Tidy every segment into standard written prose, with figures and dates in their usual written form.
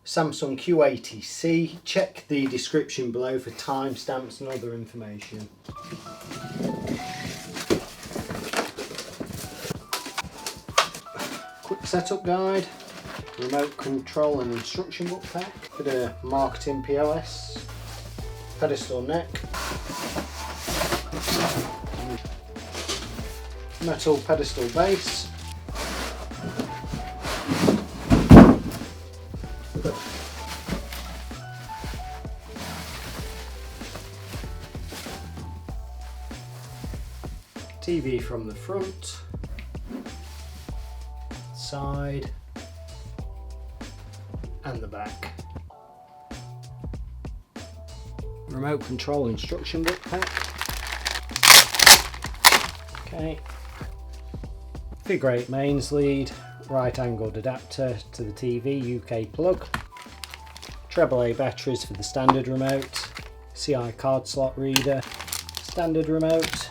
Samsung Q80C. Check the description below for timestamps and other information. Quick setup guide, remote control and instruction book pack, bit of marketing POS, pedestal neck, metal pedestal base, TV from the front, side and the back. Remote control instruction book pack. Okay. Figure 8 mains lead, right angled adapter to the TV, UK plug. Treble A batteries for the standard remote. CI card slot reader, standard remote,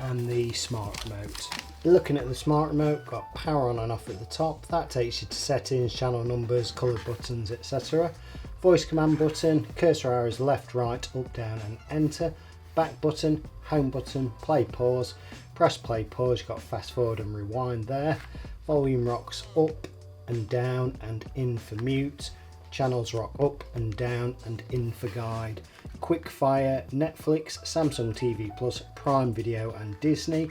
and the smart remote. Looking at the smart remote, got power on and off at the top. That takes you to settings, channel numbers, coloured buttons, etc. Voice command button, cursor arrows left, right, up, down and enter. Back button, home button, play, pause. Press play, pause, you've got fast forward and rewind there. Volume rocks up and down and in for mute. Channels rock up and down and in for guide. Quick fire, Netflix, Samsung TV Plus, Prime Video and Disney.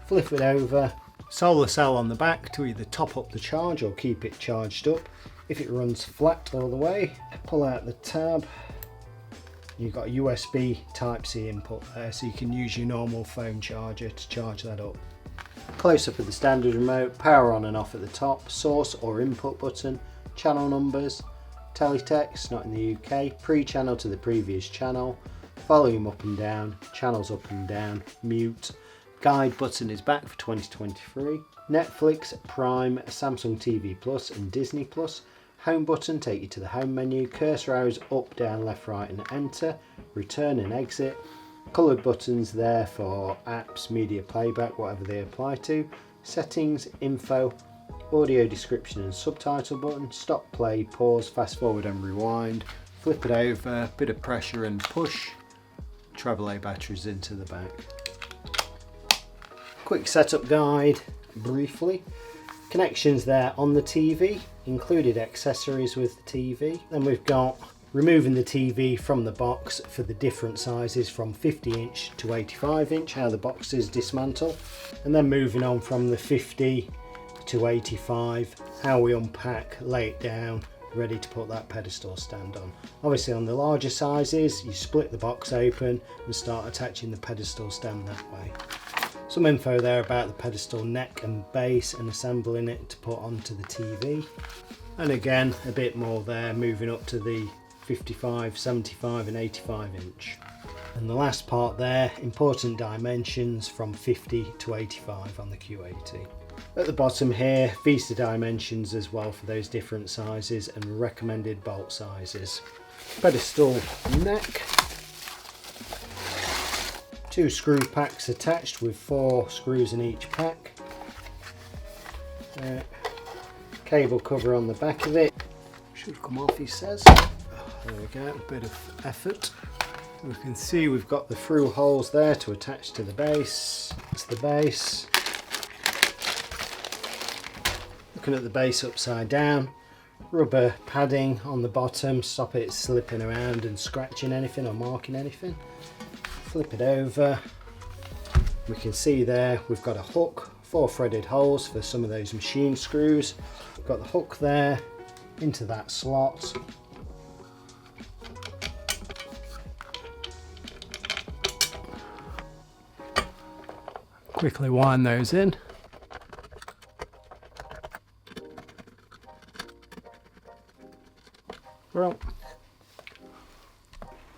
Flip it over, solar cell on the back to either top up the charge or keep it charged up. If it runs flat all the way, pull out the tab. You've got a USB Type-C input there, so you can use your normal phone charger to charge that up. Close up of the standard remote, power on and off at the top, source or input button, channel numbers, teletext, not in the UK, pre-channel to the previous channel, volume up and down, channels up and down, mute. Guide button is back for 2023. Netflix, Prime, Samsung TV Plus and Disney Plus. Home button take you to the home menu. Cursor arrows up, down, left, right and enter. Return and exit. Coloured buttons there for apps, media playback, whatever they apply to. Settings, info, audio description and subtitle button. Stop, play, pause, fast forward and rewind. Flip it over, bit of pressure and push. Treble A batteries into the back. Quick setup guide, briefly. Connections there on the TV, included accessories with the TV. Then we've got removing the TV from the box for the different sizes from 50 inch to 85 inch, how the boxes dismantle. And then moving on from the 50 to 85, how we unpack, lay it down, ready to put that pedestal stand on. Obviously on the larger sizes, you split the box open and start attaching the pedestal stand that way. Some info there about the pedestal neck and base and assembling it to put onto the TV. And again, a bit more there, moving up to the 55, 75 and 85 inch. And the last part there, important dimensions from 50 to 85 on the Q80. At the bottom here, Visa dimensions as well for those different sizes and recommended bolt sizes. Pedestal neck. 2 screw packs attached with 4 screws in each pack. Cable cover on the back of it. Should come off, he says. There we go, a bit of effort. We can see we've got the through holes there to attach to the base. That's the base. Looking at the base upside down. Rubber padding on the bottom, stop it slipping around and scratching anything or marking anything. Flip it over, we can see there we've got a hook, 4 threaded holes for some of those machine screws. We've got the hook there into that slot. Quickly wind those in. Well,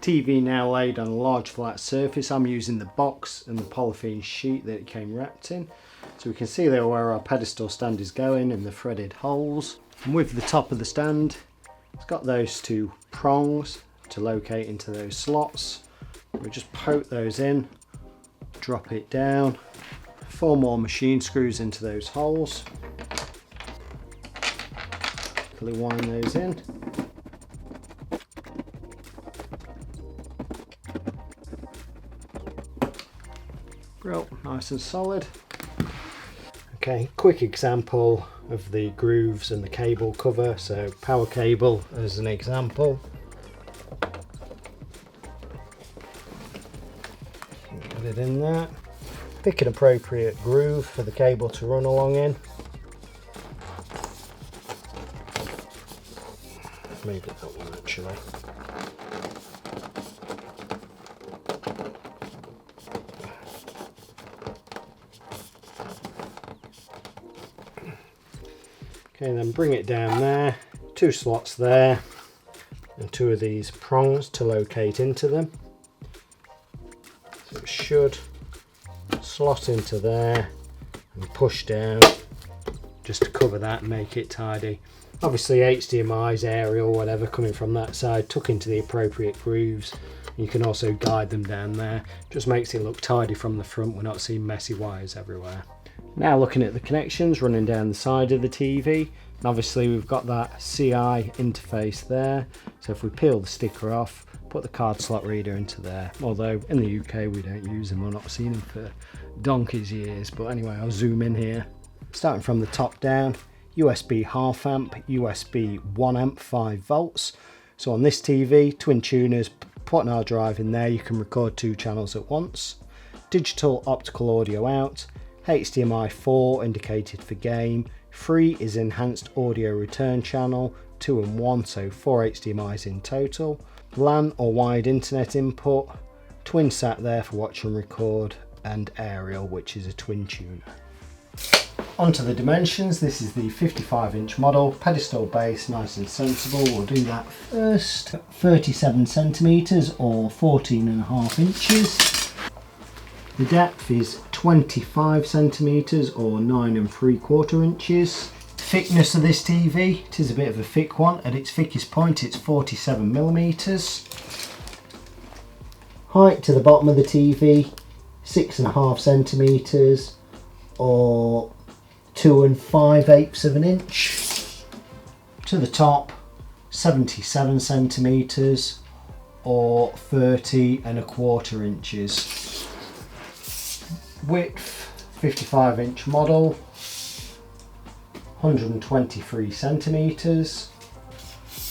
TV now laid on a large flat surface. I'm using the box and the polythene sheet that it came wrapped in. So we can see there where our pedestal stand is going and the threaded holes. And with the top of the stand, it's got those 2 prongs to locate into those slots. We just poke those in, drop it down, 4 more machine screws into those holes. carefully wind those in. Grill, nice and solid. Okay, quick example of the grooves and the cable cover. So power cable as an example. Get it in there. Pick an appropriate groove for the cable to run along in. Maybe that one actually. Okay, then bring it down there, 2 slots there, and 2 of these prongs to locate into them. So it should slot into there and push down just to cover that and make it tidy. Obviously HDMI's, aerial, whatever, coming from that side, tuck into the appropriate grooves. You can also guide them down there. Just makes it look tidy from the front. We're not seeing messy wires everywhere. Now looking at the connections running down the side of the TV, and obviously we've got that CI interface there. So if we peel the sticker off, put the card slot reader into there. Although in the UK we don't use them, we've not seen them for donkey's years. But anyway, I'll zoom in here. Starting from the top down, USB half amp, USB 1 amp 5 volts. So on this TV, twin tuners, put an hard drive in there, you can record 2 channels at once. Digital optical audio out. HDMI 4 indicated for game, 3 is enhanced audio return channel, 2 and 1, so 4 HDMIs in total. LAN or wired internet input, twin sat there for watch and record, and aerial, which is a twin tuner. Onto the dimensions. This is the 55-inch model, pedestal base, nice and sensible. We'll do that first. 37 centimeters or 14.5 inches. The depth is 25 centimeters or 9.75 inches. The thickness of this TV, it is a bit of a thick one. At its thickest point, it's 47 millimeters. Height to the bottom of the TV, 6.5 centimeters or 2 5/8 inch. To the top, 77 centimeters or 30.25 inches. Width, 55-inch model, 123 centimeters.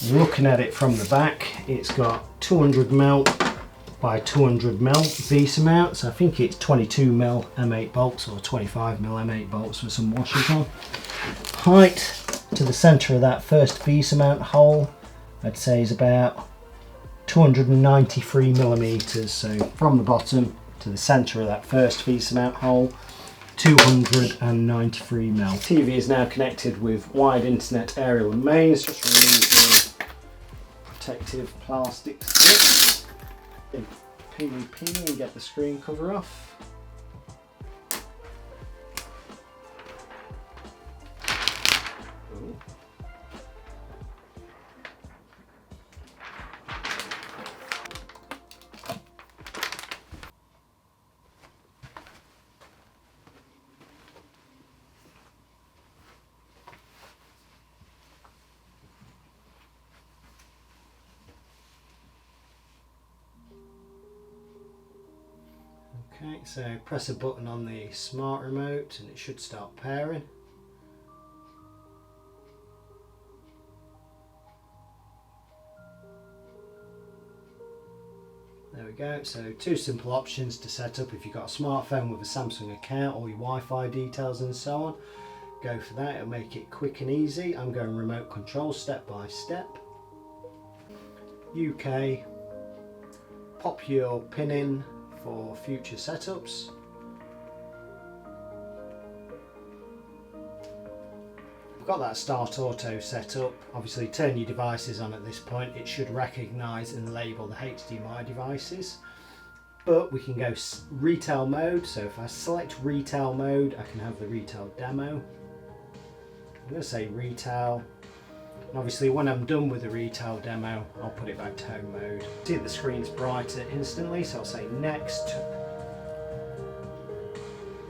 Looking at it from the back, it's got 200mm by 200mm VESA mounts. I think it's 22mm M8 bolts or 25mm M8 bolts with some washers on. Height to the centre of that first VESA mount hole, I'd say is about 293mm. So from the bottom to the centre of that first VESA mount hole, 293mm. TV is now connected with wired internet, aerial and mains. Just remove the protective plastic strip, PVP, and get the screen cover off. Ooh. Okay, so press a button on the smart remote and it should start pairing. There we go, so 2 simple options to set up if you've got a smartphone with a Samsung account, all your Wi-Fi details and so on. Go for that, it'll make it quick and easy. I'm going remote control step by step. UK, pop your pin in for future setups. We've got that start auto set up. Obviously turn your devices on at this point. It should recognise and label the HDMI devices. But we can go retail mode. So if I select retail mode, I can have the retail demo. I'm going to say retail. And obviously when I'm done with the retail demo, I'll put it back to home mode. See the screen's brighter instantly, so I'll say next.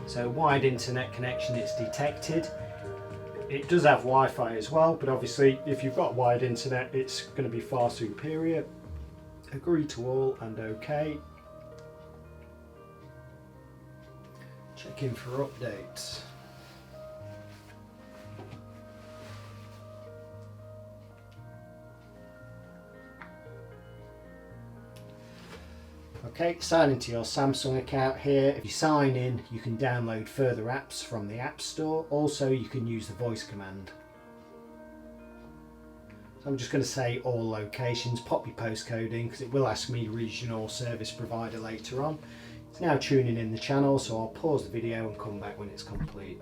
So wired internet connection, it's detected. It does have Wi-Fi as well, but obviously if you've got wired internet it's going to be far superior. Agree to all and OK. Check in for updates. Okay, sign into your Samsung account here. If you sign in, you can download further apps from the App Store. Also, you can use the voice command. So I'm just going to say all locations, pop your postcode in because it will ask me regional service provider later on. It's now tuning in the channel, so I'll pause the video and come back when it's complete.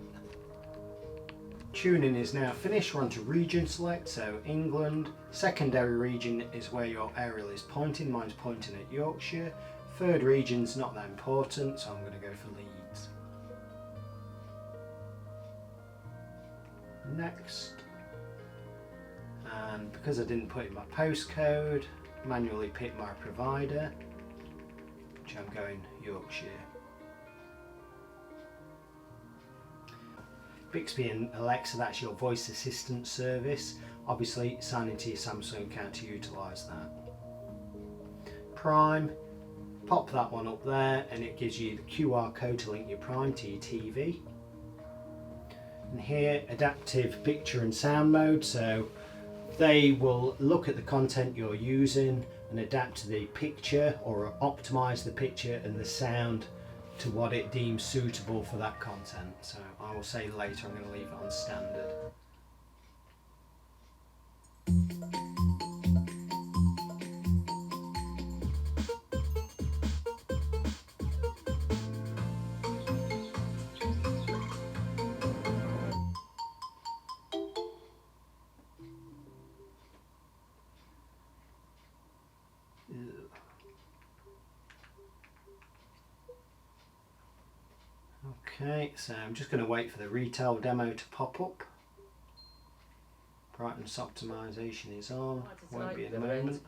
Tuning is now finished. We're on to region select, so England. Secondary region is where your aerial is pointing. Mine's pointing at Yorkshire. Third region's not that important, so I'm going to go for Leeds. Next. And because I didn't put in my postcode, manually pick my provider, which I'm going Yorkshire. Bixby and Alexa, that's your voice assistant service. Obviously sign into your Samsung account to utilise that. Prime, pop that one up there and it gives you the QR code to link your Prime to your TV. And here, adaptive picture and sound mode, so they will look at the content you're using and adapt the picture or optimise the picture and the sound to what it deems suitable for that content. So I will say later I'm going to leave it on standard. Okay, so I'm just going to wait for the retail demo to pop up. Brightness optimization is on, won't be in a moment.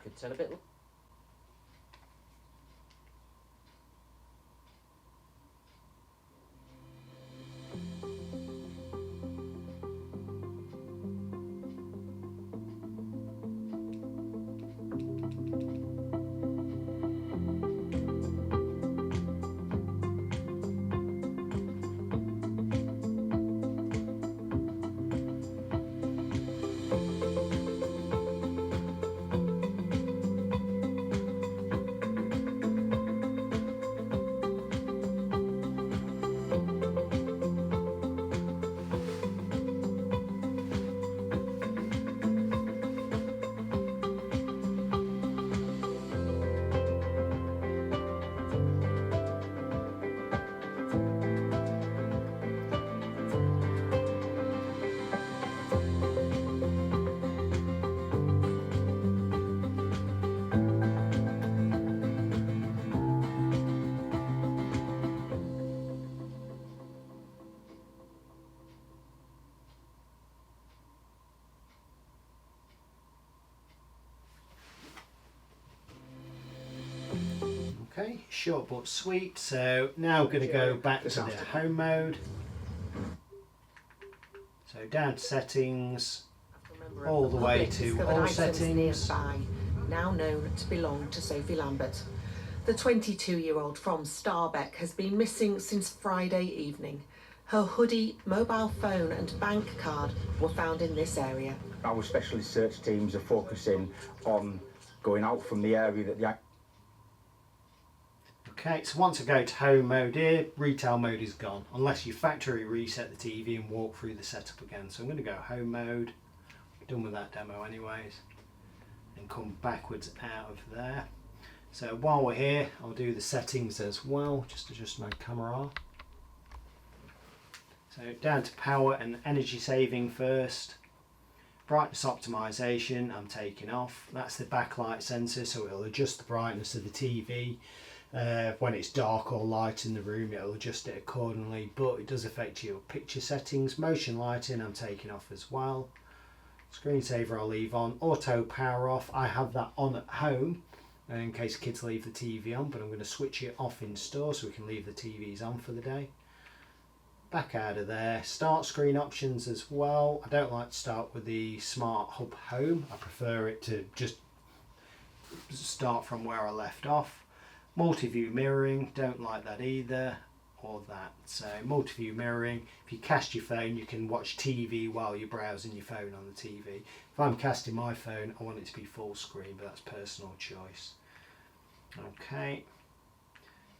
Okay, short but sweet. So now I'm going to go back to the home mode. So down to settings, all the way to all settings. Now known to belong to Sophie Lambert. The 22-year-old from Starbeck has been missing since Friday evening. Her hoodie, mobile phone and bank card were found in this area. Our specialist search teams are focusing on going out from the area that the... Okay, so once I go to home mode here, retail mode is gone, unless you factory reset the TV and walk through the setup again. So I'm going to go home mode, done with that demo anyways, and come backwards out of there. So while we're here, I'll do the settings as well, just adjust my camera. So down to power and energy saving first. Brightness optimization I'm taking off. That's the backlight sensor, so it'll adjust the brightness of the TV. When it's dark or light in the room, it'll adjust it accordingly, but it does affect your picture settings. Motion lighting I'm taking off as well. Screensaver I'll leave on. Auto power off, I have that on at home in case kids leave the TV on, but I'm going to switch it off in store so we can leave the TVs on for the day. back out of there. Start screen options as well. I don't like to start with the Smart Hub Home. I prefer it to just start from where I left off. Multiview mirroring, don't like that either, or that. So multiview mirroring, if you cast your phone you can watch TV while you're browsing your phone on the TV. If I'm casting my phone I want it to be full screen, but that's personal choice. Okay,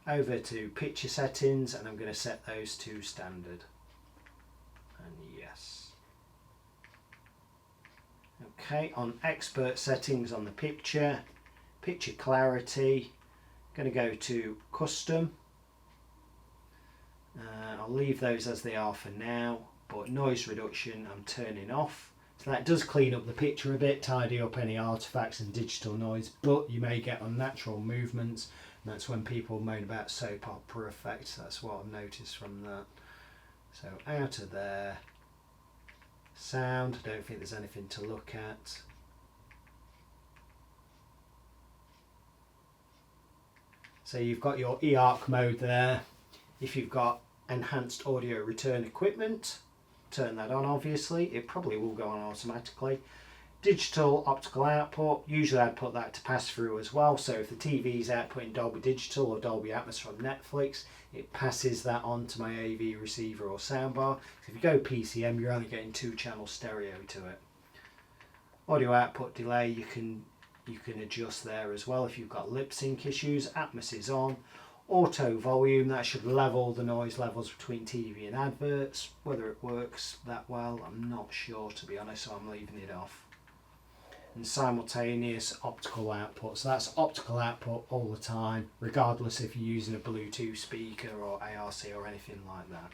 over to picture settings and I'm going to set those to standard. And yes. Okay, on expert settings on the picture clarity, going to go to custom. I'll leave those as they are for now, but noise reduction I'm turning off. So that does clean up the picture a bit, tidy up any artifacts and digital noise, but you may get unnatural movements, and that's when people moan about soap opera effects. That's what I've noticed from that. So out of there. Sound, I don't think there's anything to look at. So you've got your eARC mode there. If you've got enhanced audio return equipment, turn that on obviously. It probably will go on automatically. Digital optical output, usually I'd put that to pass through as well. So if the TV's outputting Dolby Digital or Dolby Atmos from Netflix, it passes that on to my AV receiver or soundbar. So if you go PCM, you're only getting 2-channel stereo to it. Audio output delay, you can adjust there as well if you've got lip sync issues. Atmos is on. Auto volume, that should level the noise levels between TV and adverts. Whether it works that well, I'm not sure to be honest, so I'm leaving it off. And simultaneous optical output, so that's optical output all the time, regardless if you're using a Bluetooth speaker or ARC or anything like that.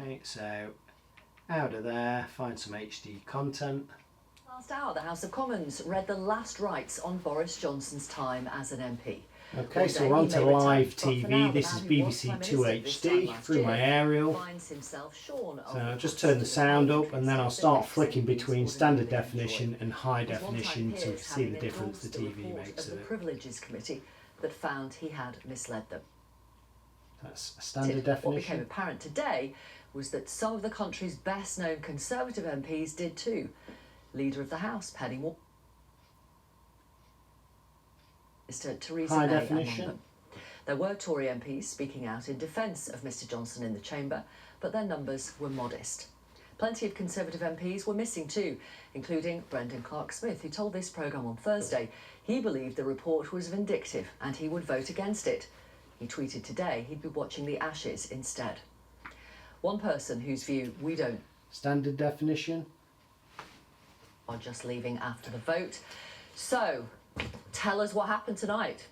Okay, so out of there, find some HD content. Last hour, the House of Commons read the last rites on Boris Johnson's time as an MP. Okay, so we're on to live TV. This is BBC 2 HD through my aerial. So I'll just turn the sound up and then I'll start flicking between standard definition and high definition to see the difference the TV makes of of the it. Privileges Committee that found he had misled them. That's a standard What became definition. apparent today was that some of the country's best known Conservative MPs did too. Leader of the House, Penny Ward, Theresa High May definition. among them. There were Tory MPs speaking out in defence of Mr Johnson in the chamber, but their numbers were modest. Plenty of Conservative MPs were missing too, including Brendan Clark-Smith, who told this programme on Thursday he believed the report was vindictive and he would vote against it. He tweeted today he'd be watching the Ashes instead. One person whose view we don't Standard definition. are just leaving after the vote. So, tell us what happened tonight.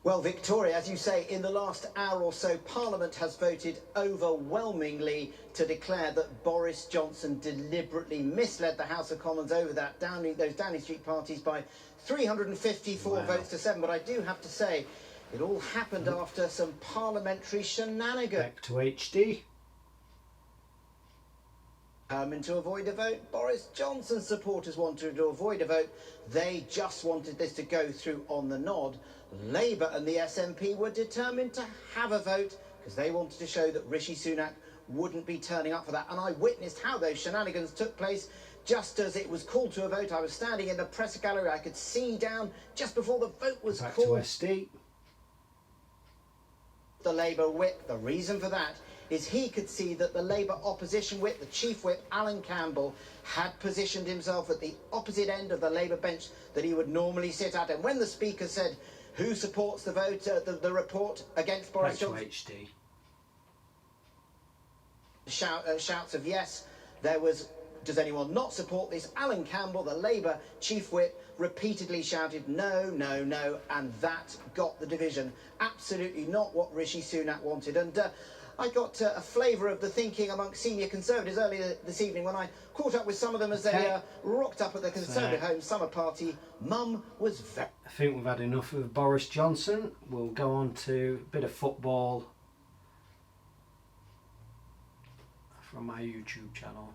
Well, Victoria, as you say, in the last hour or so, Parliament has voted overwhelmingly to declare that Boris Johnson deliberately misled the House of Commons over those Downing Street parties by 354 votes to 7. But I do have to say, it all happened after some parliamentary shenanigans. Back to HD. To avoid a vote, Boris Johnson's supporters wanted to avoid a vote. They just wanted this to go through on the nod. Labour and the SNP were determined to have a vote because they wanted to show that Rishi Sunak wouldn't be turning up for that. And I witnessed how those shenanigans took place. Just as it was called to a vote, I was standing in the press gallery. I could see down just before the vote was Back called. to SD. The Labour whip. The reason for that is he could see that the Labour opposition whip, the chief whip, Alan Campbell, had positioned himself at the opposite end of the Labour bench that he would normally sit at. And when the Speaker said, who supports the vote, the report against Boris Back to Johnson? HD. Shouts of yes. There was, does anyone not support this? Alan Campbell, the Labour chief whip, repeatedly shouted no, no, no, and that got the division. Absolutely not what Rishi Sunak wanted. And I got a flavour of the thinking amongst senior Conservatives earlier this evening when I caught up with some of them as they rocked up at the Conservative Home summer party. Mum was very... I think we've had enough of Boris Johnson. We'll go on to a bit of football from my YouTube channel.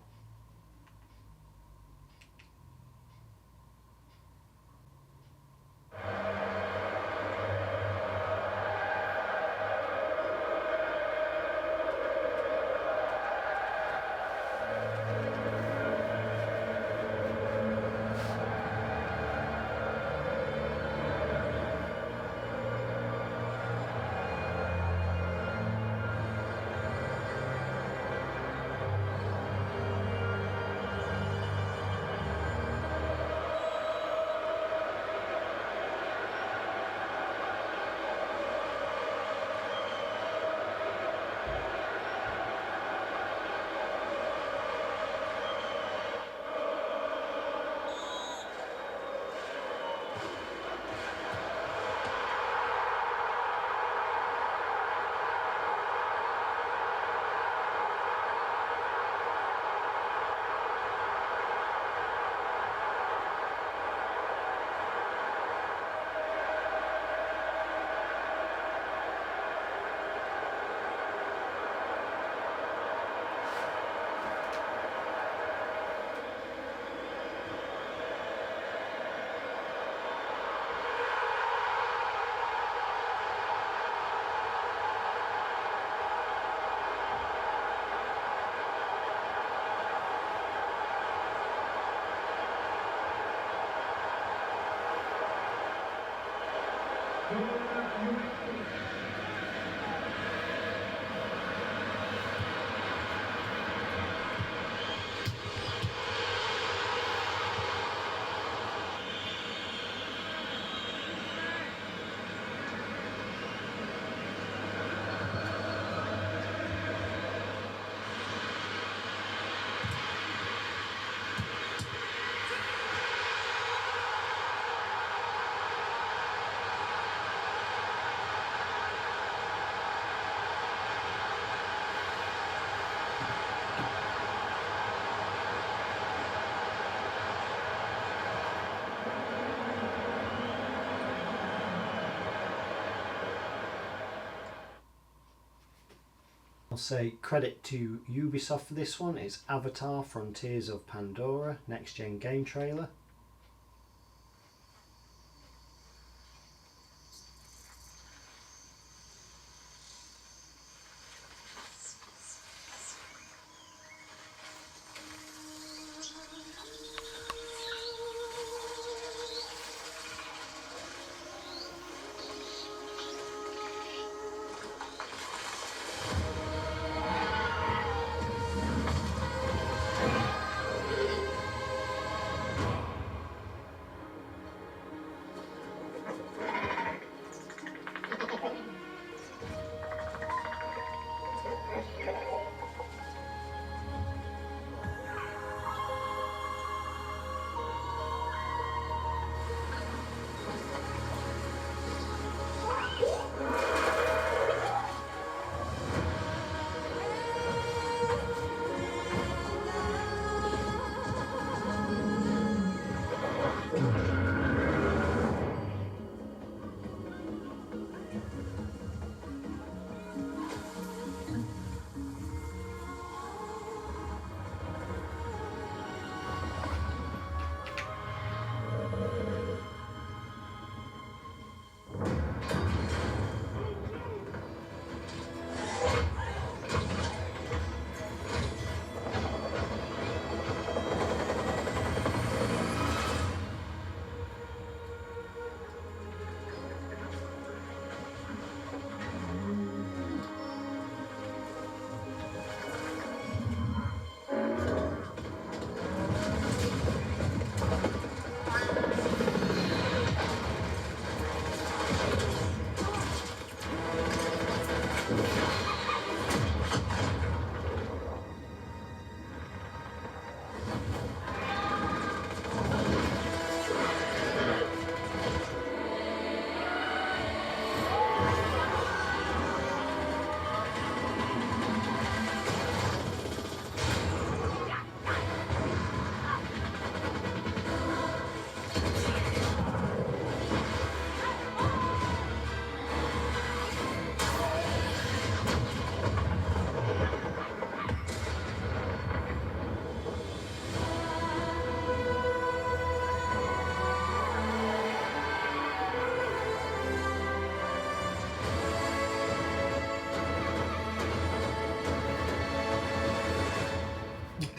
I'll say credit to Ubisoft for this one. It's Avatar Frontiers of Pandora, next gen game trailer.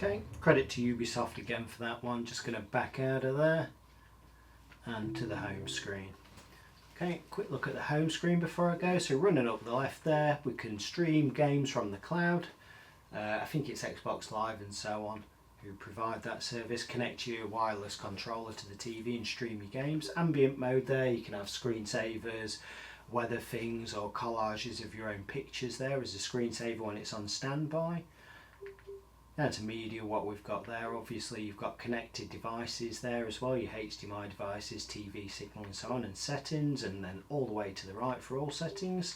Okay, credit to Ubisoft again for that one. Just going to back out of there and to the home screen. Okay, quick look at the home screen before I go. So running up the left there, we can stream games from the cloud. I think it's Xbox Live and so on who provide that service. Connect your wireless controller to the TV and stream your games. Ambient mode there, you can have screensavers, weather things or collages of your own pictures there as a screensaver when it's on standby. Now to media, what we've got there, obviously you've got connected devices there as well, your HDMI devices, TV signal and so on, and settings, and then all the way to the right for all settings.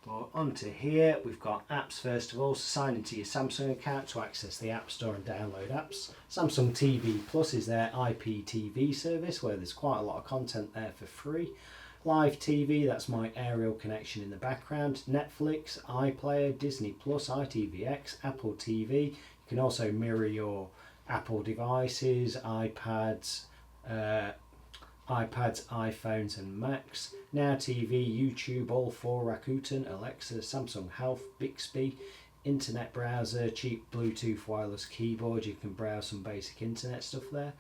But onto here, we've got apps first of all, so sign into your Samsung account to access the App Store and download apps. Samsung TV Plus is their IPTV service where there's quite a lot of content there for free. Live TV, that's my aerial connection in the background. Netflix, iPlayer, Disney Plus, ITVX, Apple TV. You can also mirror your Apple devices, iPads, iPhones and Macs. Now TV, YouTube, all four, Rakuten, Alexa, Samsung Health, Bixby, internet browser, cheap Bluetooth wireless keyboard. You can browse some basic internet stuff there.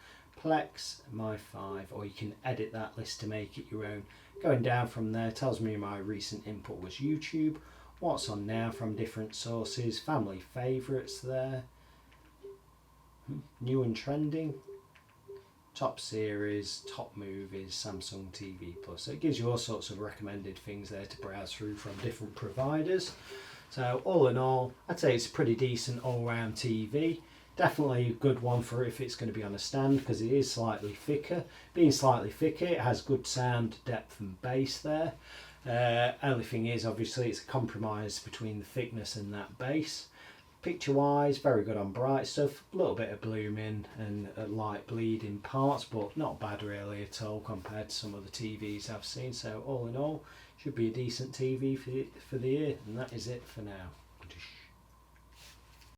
Plex, My5, or you can edit that list to make it your own Going down from there tells me my recent input was YouTube, what's on now from different sources, family favourites there, new and trending, top series, top movies, Samsung TV Plus. So it gives you all sorts of recommended things there to browse through from different providers. So all in all, I'd say it's a pretty decent all-round TV. Definitely a good one for if it's going to be on a stand, because it is slightly thicker. Being slightly thicker, it has good sound, depth and bass there. Only thing is, obviously, it's a compromise between the thickness and that bass. Picture wise, very good on bright stuff, a little bit of blooming and a light bleed in parts, but not bad really at all compared to some of the TVs I've seen. So all in all, should be a decent TV for the year, and that is it for now.